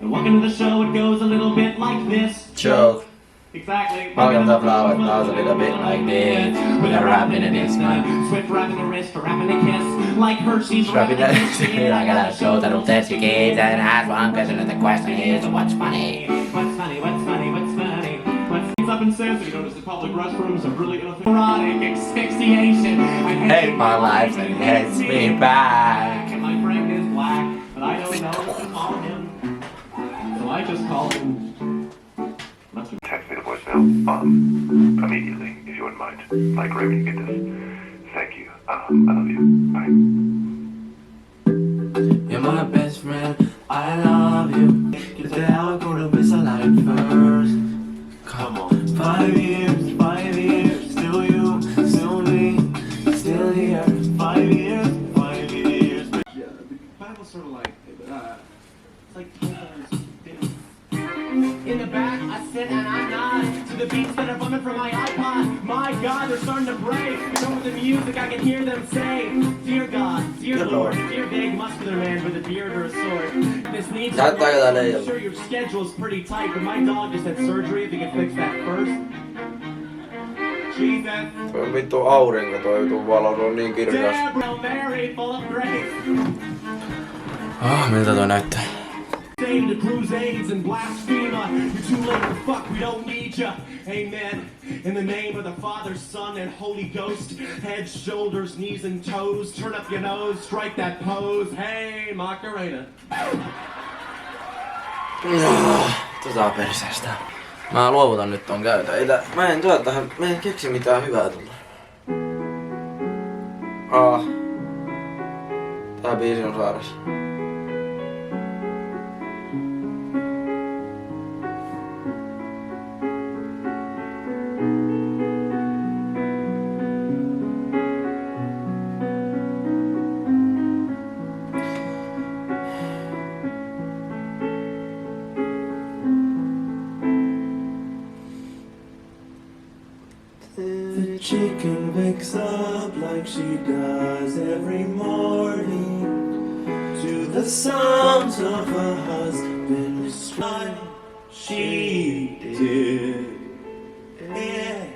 Welcome to the show, it goes a little bit like this. Joke. Exactly. Welcome to the flower, it goes a little bit like this. With a rap in this man. Swift rapping the wrist, rapping the kiss. Like Hershey's Rapping the I gotta show that I'm testy kids. And ask one question and the question is, what's funny? What's funny, what's funny, what's funny? What's up and says, you notice the public restrooms are really gonna erotic asphyxiation. I hate my life and it hits me back. My friend is black, but I don't know what to call him. So I just call him. Text me the voicemail immediately, if you wouldn't mind. Like right when you get this. Thank you. I love you. Bye. You're my best friend, I love you. Today I'll go to Visalign first. Come on. 5 years, still you, still me, still here. 5 years. Yeah, the Bible's sort of like, it's like in the back, I sit and I nod to the beats that are bumming from my iPod. My God, they're starting to break. Over the music, I can hear them say, "Dear God, dear Lord, dear big muscular man with a beard or a sword. This needs to work. I'm sure your schedule's pretty tight, but my dog just had surgery. If you can fix that first." Jesus. Tuo on vittu aurinko, toi vittu valo, se on niin kirkas. Mary, full of grace. Miltä toi näyttää? To crusades and blasphema. You're too late for fuck, we don't need ya. Amen. In the name of the Father, Son, and Holy Ghost. Head, shoulders, knees, and toes. Turn up your nose, strike that pose. Hey, Macarena. Perseestä. Mä luovutan nyt ton käytön. Mä en keksi mitään hyvää tulla. Tää biisi on saaras. The chicken wakes up like she does every morning to the sounds of her husband's crying. She did it.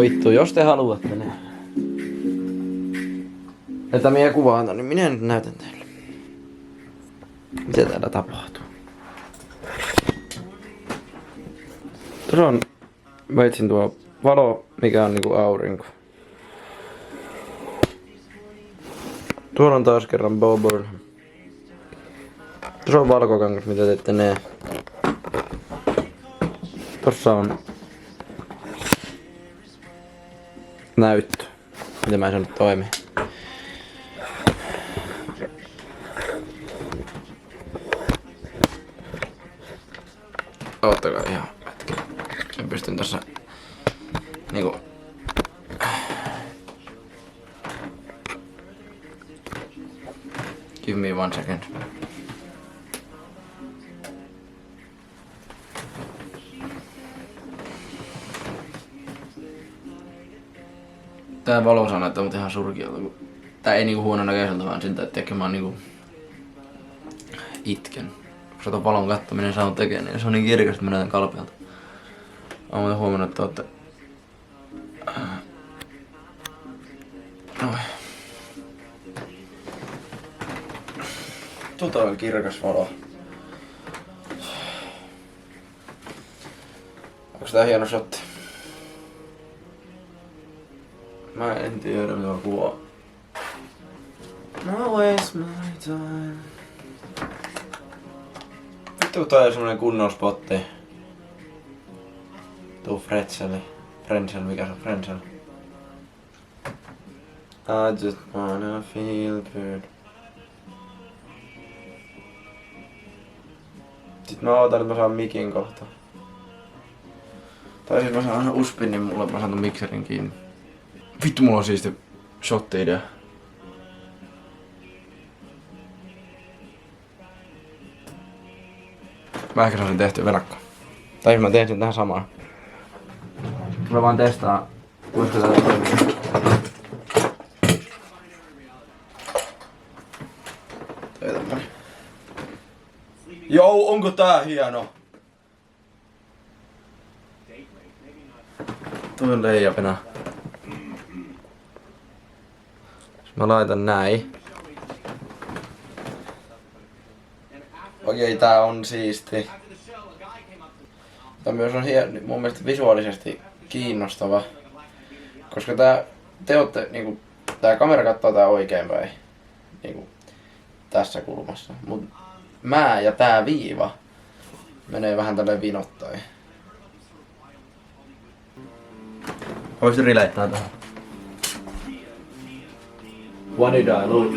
Vittu, jos te haluatte ne. Että minä kuvaan ton, niin minä nyt näytän teille. Mitä täällä tapahtuu? Tuossa on veitsin tuo valo, mikä on niinku aurinko. Tuolla on taas kerran Bo Burnham. Tuossa on valkokangas, mitä te ette näe. Tossa on näyttö, mitä mä en saanut toimia. Oottakaa ihan hetki. Mä pystyn tossa niinku... Give me 1 second. Tää valo saa näyttää mut ihan surkealta, kun tää ei niinku huono näköiseltä, vaan siltä, että mä niinku itken. Koska ton valon kattominen saa tekee, niin se on niin kirkas, että mä näytän kalpealta. Mä oon huomannut, että ootte... Noin. On kirkas valo. Onks tää hieno shotti? Mä en tiedä mitä mä kuvaan. No waste my time. Vittu toi on semmonen kunnon spotti. Tuu Fretseli. Frensel, mikä se on Frensel? I just wanna feel good. Sit mä ootan, että mä saan mikin kohta. Tai siis mä saan uspin, niin mä saan ton mikserin kiinni. Vittu, mulla on siisti shotti-idea. Mä ehkä saan sen tehtyä venakkoon. Tai mä teen sen tähän samaan. Mä vaan testaan, voisiko tää toimii. Joo, onko tää hieno? Toi on leijapena. Jos mä laitan näin. Okei, tää on siisti. Tää myös on mun mielestä visuaalisesti kiinnostava. Koska te ootte niinku, tää kamera kattoo tää oikeinpäin. Niinku tässä kulmassa. Mut mä ja tää viiva menee vähän tälleen vinottain. Voisit rileittää tähän. What did I look?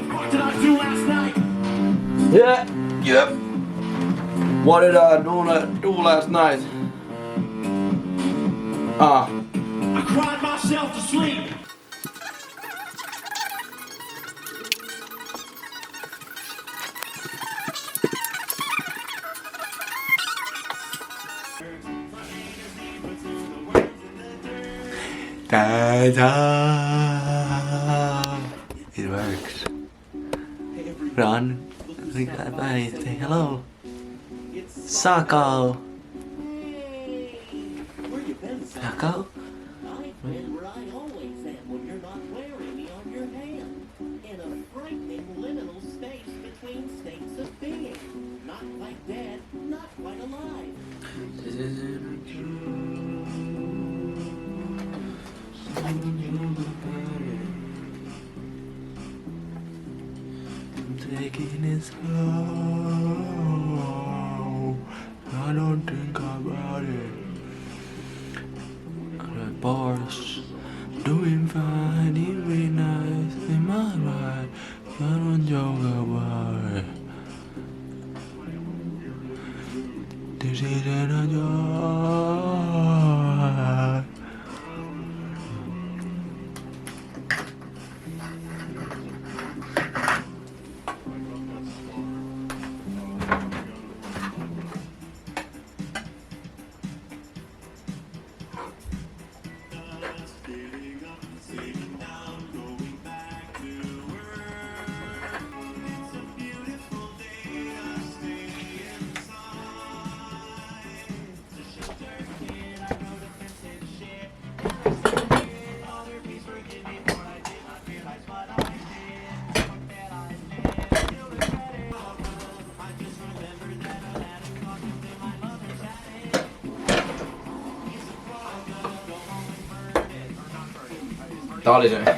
Yeah! Yep! What did I do last night? I cried myself to sleep. It works. Run. Bye. Say hello. Sako. Sako? I'm where I always am when you're not wearing me on your hand. In a frightening liminal space between states of being. Not quite dead, not quite alive. I'm taking it slow. I don't think about it. The boss doing fine, it really nice. In my life, I don't joke about it. This isn't a joke. Tää oli se.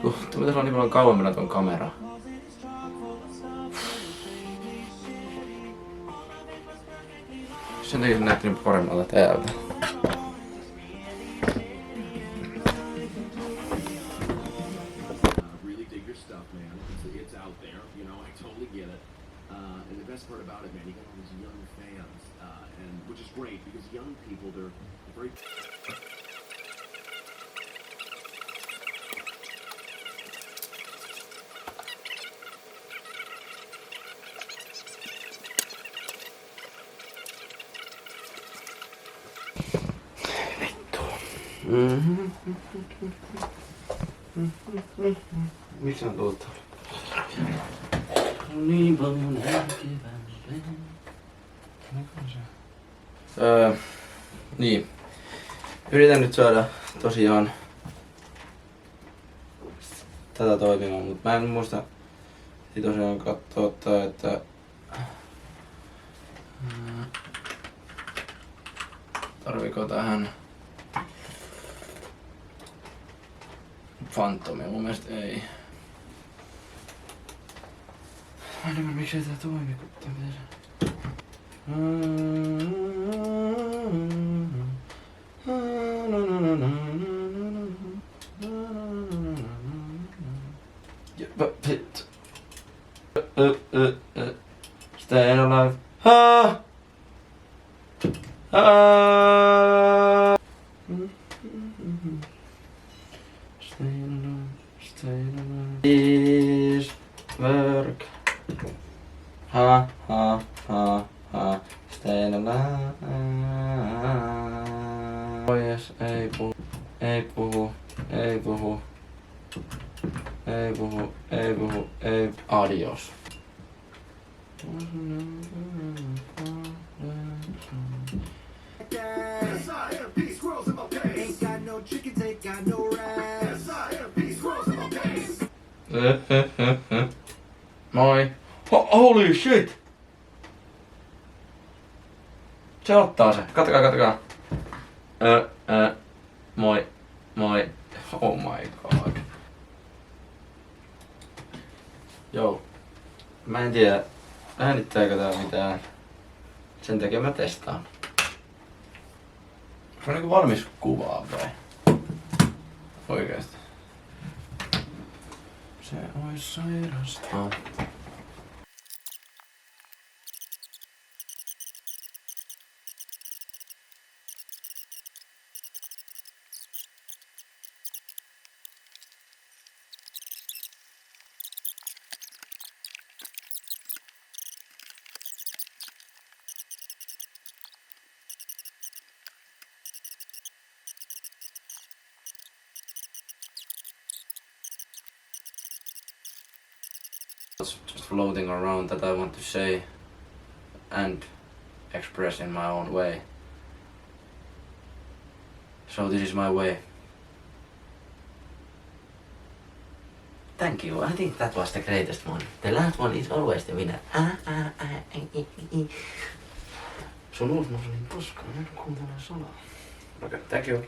Tuo pitäis olla niin paljon kauemmilla tuon kamera. Sen takia se näytti niin paremmalta täältä. Really dig your stuff, man. It's out there, you know. I totally get it. And the best part about it, man, you got all these young fans, and which is great because young people, they're very. Missä on tuolta? Niin paljon niin. Yritän nyt saada tosiaan tätä toimimaan, mutta mä en muista tosiaan katsoa tää, että tarviiko tähän Phantomia, mun mielestä ei. Mä en ymmärrä miksei tää toimi, kun tää pitäisi. Stay alive. Stay alive. Please work. Ha. teillä. Pois, ei puhu, ei puhu, ei puhu. Ei puhu, ei puhu, ei... Adios. Ain't got no chickens, ain't got no rats. Moi. Holy shit! Se ottaa se. Katsokaa. Moi. Moi. Oh my god. Joo. Mä en tiedä, äänittääkö tää mitään. Sen takia mä testaan. Se on niinku valmis kuvaa vai? Oikeesti. Se ois sairasta. Just floating around that I want to say and express in my own way. So this is my way. Thank you. I think that was the greatest one. The last one is always the winner. Sun uusi niin koskaan en kuuntele salaa. Okay, thank you.